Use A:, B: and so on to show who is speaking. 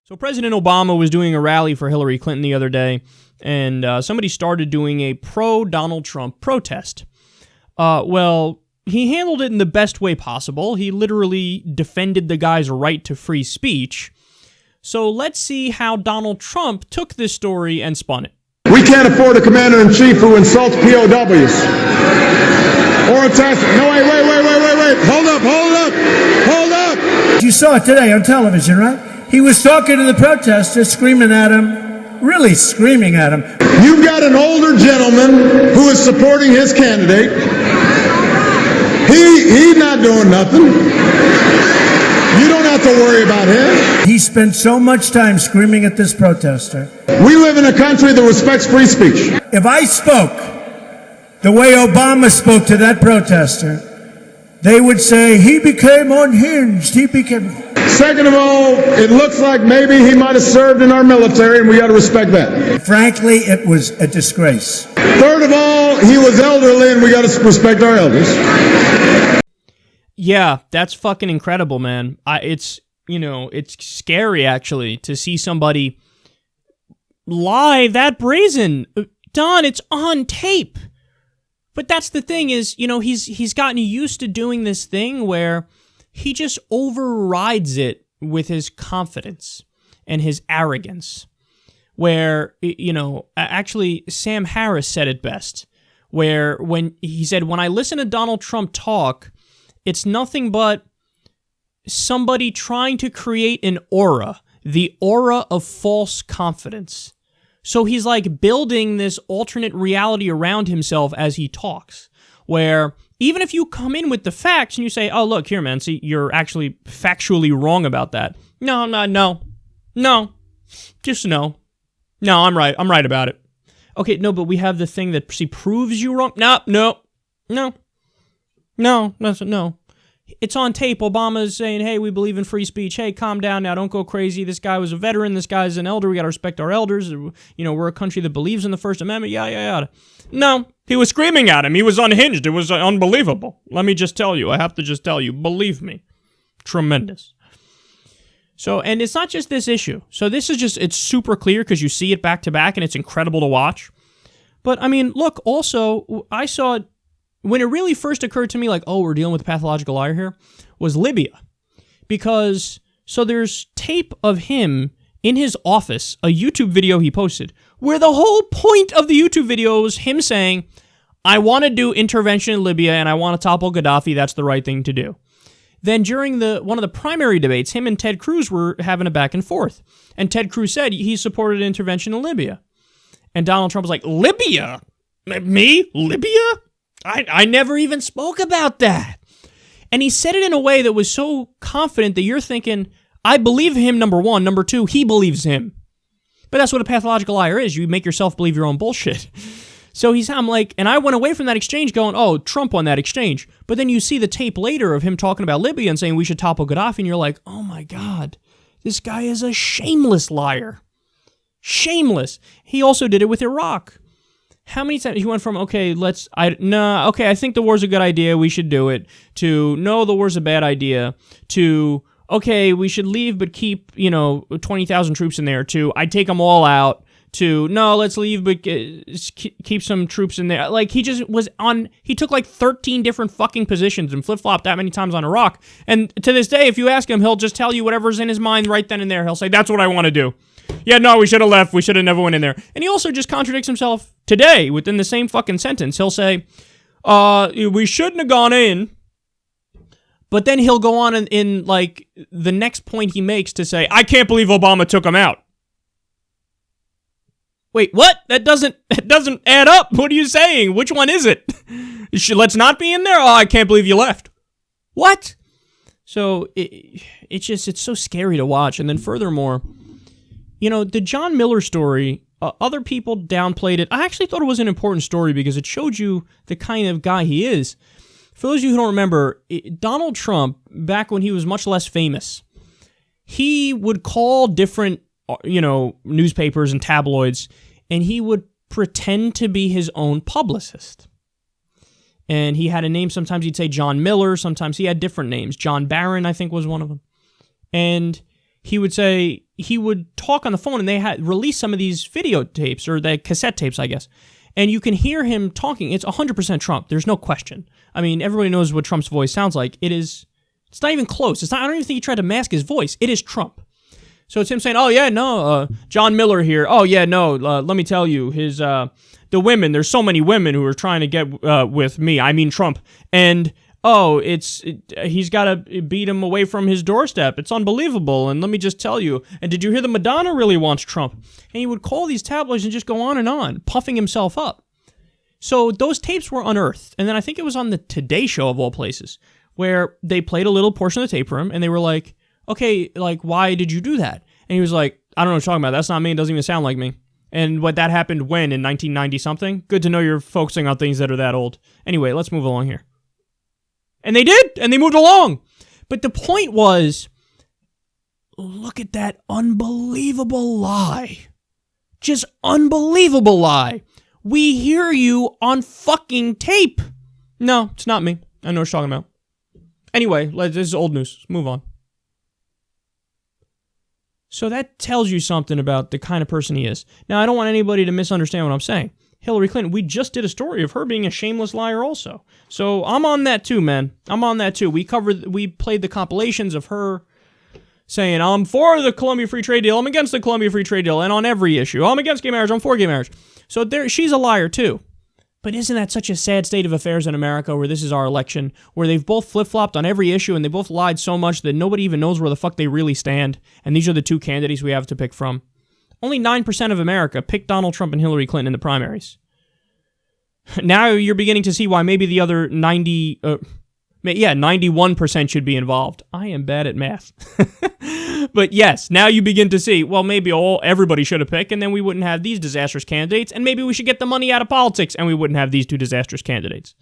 A: So President Obama was doing a rally for Hillary Clinton the other day, and somebody started doing a pro-Donald Trump protest. Well, he handled it in the best way possible. He literally defended the guy's right to free speech. So let's see how Donald Trump took this story and spun it.
B: We can't afford a commander-in-chief who insults POWs. Or attacks... No, wait. Hold up.
C: You saw it today on television, right? He was talking to the protesters, screaming at him, really screaming at him.
B: You've got an older gentleman who is supporting his candidate. He's not doing nothing. You don't have to worry about him.
C: He spent so much time screaming at this protester.
B: We live in a country that respects free speech.
C: If I spoke the way Obama spoke to that protester, they would say he became unhinged.
B: Second of all, it looks like maybe he might have served in our military, and we got to respect that.
C: Frankly, it was a disgrace.
B: Third of all, he was elderly, and we got to respect our elders.
A: Yeah, that's fucking incredible, man. It's scary, actually, to see somebody lie that brazen. Don, it's on tape. But that's the thing is, he's gotten used to doing this thing where he just overrides it with his confidence and his arrogance. Where, actually Sam Harris said it best. Where when he said, when I listen to Donald Trump talk, it's nothing but somebody trying to create an aura, the aura of false confidence. So he's like building this alternate reality around himself as he talks, where even if you come in with the facts and you say, oh, look, here, man, see, you're actually factually wrong about that. No, I'm not, no, just no. No, I'm right about it. Okay, no, but we have the thing that proves you wrong. No. It's on tape. Obama's saying, hey, we believe in free speech. Hey, calm down now. Don't go crazy. This guy was a veteran. This guy's an elder. We got to respect our elders. We're a country that believes in the First Amendment. Yada. No, he was screaming at him. He was unhinged. It was unbelievable. Let me just tell you. I have to just tell you. Believe me. Tremendous. So, and it's not just this issue. So this is just, it's super clear because you see it back to back and it's incredible to watch. But, I mean, look, also, I saw it. When it really first occurred to me, like, oh, we're dealing with a pathological liar here, was Libya. Because, so there's tape of him in his office, a YouTube video he posted, where the whole point of the YouTube video was him saying, I want to do intervention in Libya and I want to topple Gaddafi, that's the right thing to do. Then during one of the primary debates, him and Ted Cruz were having a back and forth. And Ted Cruz said he supported intervention in Libya. And Donald Trump was like, Libya? Me? Libya? I never even spoke about that. And he said it in a way that was so confident that you're thinking, I believe him, number one. Number two, he believes him. But that's what a pathological liar is. You make yourself believe your own bullshit. So I'm like, and I went away from that exchange going, oh, Trump won that exchange. But then you see the tape later of him talking about Libya and saying we should topple Gaddafi, and you're like, oh my God, this guy is a shameless liar. Shameless. He also did it with Iraq. How many times he went from, I think the war's a good idea, we should do it, to, no, the war's a bad idea, to, okay, we should leave but keep, 20,000 troops in there, to, I'd take them all out, to, no, let's leave but keep some troops in there. Like, he just was he took like 13 different fucking positions and flip-flopped that many times on Iraq. And to this day, if you ask him, he'll just tell you whatever's in his mind right then and there. He'll say, that's what I want to do. Yeah, no, we should have left. We should have never went in there. And he also just contradicts himself today within the same fucking sentence. He'll say, we shouldn't have gone in. But then he'll go on in like the next point he makes to say, I can't believe Obama took him out. Wait, what? That doesn't add up. What are you saying? Which one is it? Let's not be in there? Oh, I can't believe you left. What? So it's so scary to watch. And then furthermore, the John Miller story, other people downplayed it. I actually thought it was an important story because it showed you the kind of guy he is. For those of you who don't remember, Donald Trump, back when he was much less famous, he would call different, newspapers and tabloids, and he would pretend to be his own publicist. And he had a name. Sometimes he'd say John Miller. Sometimes he had different names. John Barron, I think, was one of them. And he would say, he would talk on the phone, and they had released some of these videotapes, or the cassette tapes, I guess. And you can hear him talking. It's 100% Trump. There's no question. I mean, everybody knows what Trump's voice sounds like. It's not even close. I don't even think he tried to mask his voice. It is Trump. So it's him saying, oh, yeah, no, John Miller here. Oh, yeah, no, let me tell you, the women, there's so many women who are trying to get with me. I mean Trump. And, he's got to beat him away from his doorstep. It's unbelievable. And let me just tell you, and did you hear that Madonna really wants Trump? And he would call these tabloids and just go on, puffing himself up. So those tapes were unearthed. And then I think it was on the Today Show, of all places, where they played a little portion of the tape for him, and they were like, okay, like, why did you do that? And he was like, I don't know what you're talking about. That's not me. It doesn't even sound like me. And what that happened when, in 1990-something? Good to know you're focusing on things that are that old. Anyway, let's move along here. And they did, and they moved along. But the point was, look at that unbelievable lie. Just unbelievable lie. We hear you on fucking tape. No, it's not me. I know what you're talking about. Anyway, this is old news. Let's move on. So that tells you something about the kind of person he is. Now, I don't want anybody to misunderstand what I'm saying. Hillary Clinton, we just did a story of her being a shameless liar also. So I'm on that too, man. I'm on that too. We played the compilations of her saying, I'm for the Columbia Free Trade Deal, I'm against the Columbia Free Trade Deal, and on every issue. I'm against gay marriage, I'm for gay marriage. So she's a liar too. But isn't that such a sad state of affairs in America, where this is our election, where they've both flip-flopped on every issue and they both lied so much that nobody even knows where the fuck they really stand, and these are the two candidates we have to pick from. Only 9% of America picked Donald Trump and Hillary Clinton in the primaries. Now you're beginning to see why maybe the other 91% should be involved. I am bad at math. But yes, now you begin to see, well, maybe everybody should have picked, and then we wouldn't have these disastrous candidates, and maybe we should get the money out of politics, and we wouldn't have these two disastrous candidates.